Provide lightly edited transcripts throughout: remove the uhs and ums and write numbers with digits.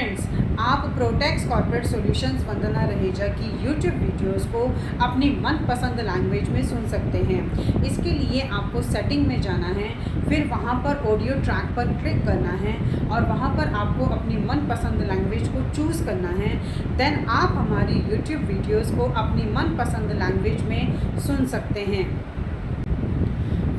Friends, आप प्रोटेक्स corporate solutions Vandana Raheja की YouTube videos को अपनी मनपसंद लैंग्वेज में सुन सकते हैं। इसके लिए आपको सेटिंग में जाना है, फिर वहां पर ऑडियो ट्रैक पर क्लिक करना है और वहां पर आपको अपनी मनपसंद लैंग्वेज को चूज़ करना है। देन आप हमारी यूट्यूब वीडियोस को अपनी मनपसंद लैंग्वेज में सुन सकते हैं।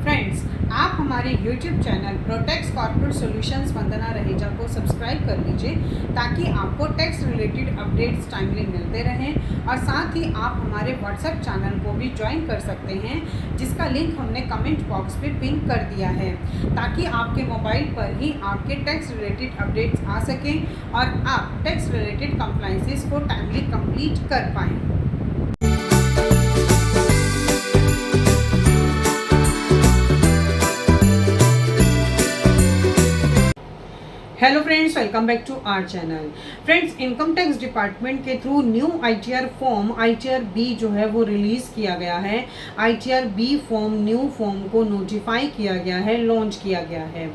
फ्रेंड्स, आप हमारे YouTube channel Protex corporate solutions Vandana Raheja को सब्सक्राइब कर लीजिए ताकि आपको टैक्स रिलेटेड अपडेट्स टाइमली मिलते रहें और साथ ही आप हमारे व्हाट्सएप चैनल को भी ज्वाइन कर सकते हैं, जिसका लिंक हमने कमेंट बॉक्स पे पिन कर दिया है ताकि आपके मोबाइल पर ही आपके टैक्स रिलेटेड अपडेट्स आ सकें और आप टैक्स रिलेटेड कंप्लाइंसेस को टाइमली कंप्लीट कर पाएँ। Hello friends, welcome back to our channel. Friends, income tax department के through new ITR form ITR B जो है वो रिलीज़ किया गया है। ITR B form new form को नोटिफाई किया गया है, लॉन्च किया गया है।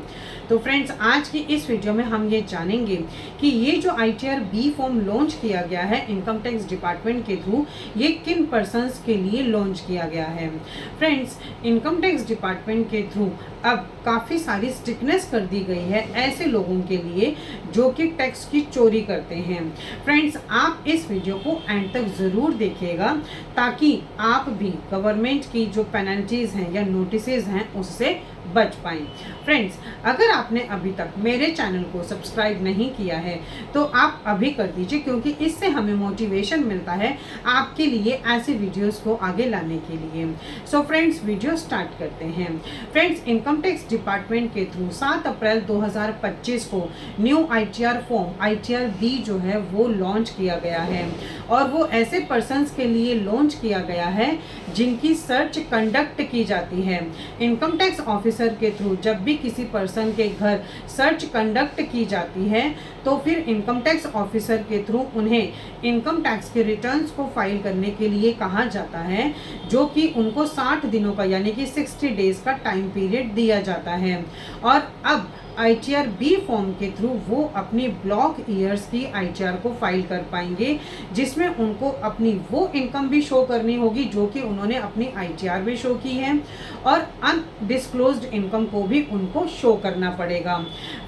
तो फ्रेंड्स, आज की इस वीडियो में हम ये जानेंगे कि ये जो ITR B फॉर्म लॉन्च किया गया है इनकम टैक्स डिपार्टमेंट के थ्रू, ये किन पर्सन्स के लिए लॉन्च किया गया है। फ्रेंड्स, इनकम टैक्स डिपार्टमेंट के थ्रू अब काफ़ी सारी स्ट्रिक्टनेस कर दी गई है ऐसे लोगों के लिए जो कि टैक्स की चोरी करते हैं। फ्रेंड्स, आप इस वीडियो को एंड तक ज़रूर देखिएगा ताकि आप भी गवर्नमेंट की जो पेनल्टीज़ हैं या नोटिसेज हैं उससे बच पाएँ। फ्रेंड्स, अगर आपने अभी तक मेरे चैनल को सब्सक्राइब नहीं किया है तो आप अभी कर दीजिए, क्योंकि इससे हमें मोटिवेशन मिलता है आपके लिए ऐसे वीडियोस को आगे लाने के लिए। सो फ्रेंड्स, वीडियो स्टार्ट करते हैं। फ्रेंड्स, इनकम टैक्स डिपार्टमेंट के थ्रू 7 अप्रैल 2025 को new ITR form ITR B जो है वो लॉन्च किया गया है और वो ऐसे पर्सन्स के लिए लॉन्च किया गया है जिनकी सर्च कंडक्ट की जाती है। इनकम टैक्स ऑफिसर के थ्रू जब भी किसी पर्सन के घर सर्च कंडक्ट की जाती है तो फिर इनकम टैक्स ऑफिसर के थ्रू उन्हें इनकम टैक्स के रिटर्न्स को फाइल करने के लिए कहा जाता है, जो कि उनको 60 दिनों का यानी कि 60 डेज का टाइम पीरियड दिया जाता है। और अब ITR B फॉर्म के थ्रू वो अपनी ब्लॉक ईयर्स की ITR को फाइल कर पाएंगे, जिसमें उनको अपनी वो इनकम भी शो करनी होगी जो कि उन्होंने अपनी ITR भी शो की है और अनडिस्क्लोज्ड इनकम को भी उनको शो करना पड़ेगा।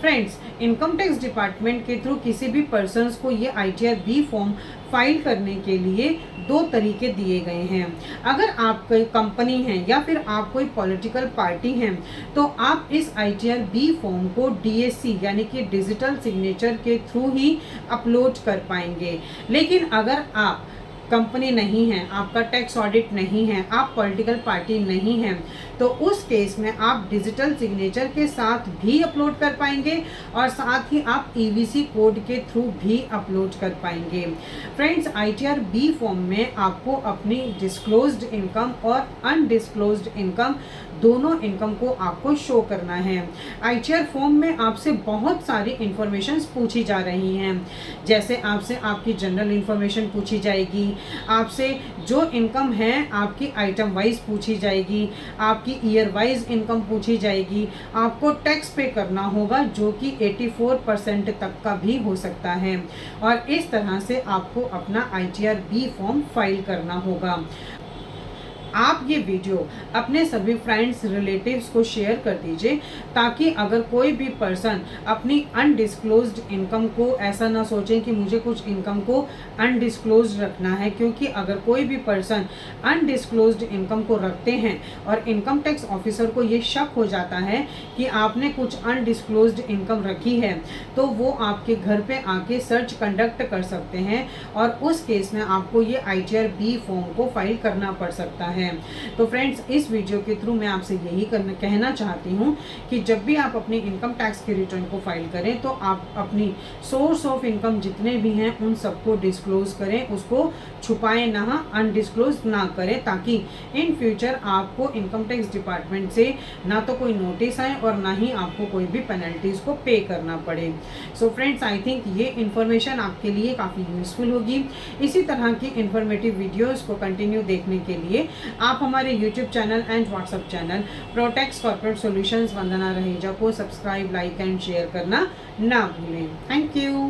फ्रेंड्स, इनकम टैक्स डिपार्टमेंट के थ्रू किसी भी पर्सन्स को ये ITR B फॉर्म फाइल करने के लिए 2 तरीके दिए गए हैं। अगर आप कोई कंपनी हैं या फिर आप कोई पॉलिटिकल पार्टी हैं तो आप इस ITR B फॉर्म को DSC यानी कि डिजिटल सिग्नेचर के थ्रू ही अपलोड कर पाएंगे। लेकिन अगर आप कंपनी नहीं है, आपका टैक्स ऑडिट नहीं है, आप पॉलिटिकल पार्टी नहीं हैं, तो उस केस में आप डिजिटल सिग्नेचर के साथ भी अपलोड कर पाएंगे और साथ ही आप EVC कोड के थ्रू भी अपलोड कर पाएंगे। फ्रेंड्स, ITR B फॉर्म में आपको अपनी डिस्क्लोज्ड इनकम और अनडिस्क्लोज्ड इनकम दोनों इनकम को आपको शो करना है। ITR फॉर्म में आपसे बहुत सारी इंफॉर्मेशंस पूछी जा रही हैं, जैसे आपसे आपकी जनरल इंफॉर्मेशन पूछी जाएगी, आपसे जो इनकम है आपकी आइटम वाइज पूछी जाएगी, आपकी ईयर वाइज इनकम पूछी जाएगी, आपको टैक्स पे करना होगा जो कि 84% तक का भी हो सकता है और इस तरह से आपको अपना ITR B फॉर्म फाइल करना होगा। आप ये वीडियो अपने सभी फ्रेंड्स रिलेटिव्स को शेयर कर दीजिए ताकि अगर कोई भी पर्सन अपनी अनडिस्क्लोज्ड इनकम को ऐसा ना सोचें कि मुझे कुछ इनकम को अनडिस्क्लोज्ड रखना है, क्योंकि अगर कोई भी पर्सन अनडिस्क्लोज्ड इनकम को रखते हैं और इनकम टैक्स ऑफिसर को ये शक हो जाता है कि आपने कुछ अनडिस्क्लोज्ड इनकम रखी है तो वो आपके घर पे आके सर्च कंडक्ट कर सकते हैं और उस केस में आपको ये ITR B फॉर्म को फाइल करना पड़ सकता है। तो फ्रेंड्स, इस वीडियो के थ्रू मैं आपसे यही कहना चाहती हूँ कि जब भी आप अपनी इनकम टैक्स के रिटर्न को फाइल करें तो आप अपनी सोर्स ऑफ इनकम जितने भी हैं उन सबको डिस्क्लोज करें, उसको छुपाएं ना, अनडिस्क्लोज ना करें, ताकि इन फ्यूचर आपको इनकम टैक्स डिपार्टमेंट से ना तो कोई नोटिस आए और ना ही आपको कोई भी पेनल्टीज को पे करना पड़े। सो फ्रेंड्स, आई थिंक ये इन्फॉर्मेशन आपके लिए काफ़ी यूजफुल होगी। इसी तरह की इंफॉर्मेटिव वीडियोस को कंटिन्यू देखने के लिए आप हमारे YouTube channel and WhatsApp channel Protex corporate solutions Vandana Raheja को सब्सक्राइब, लाइक एंड शेयर करना ना भूलें। Thank you.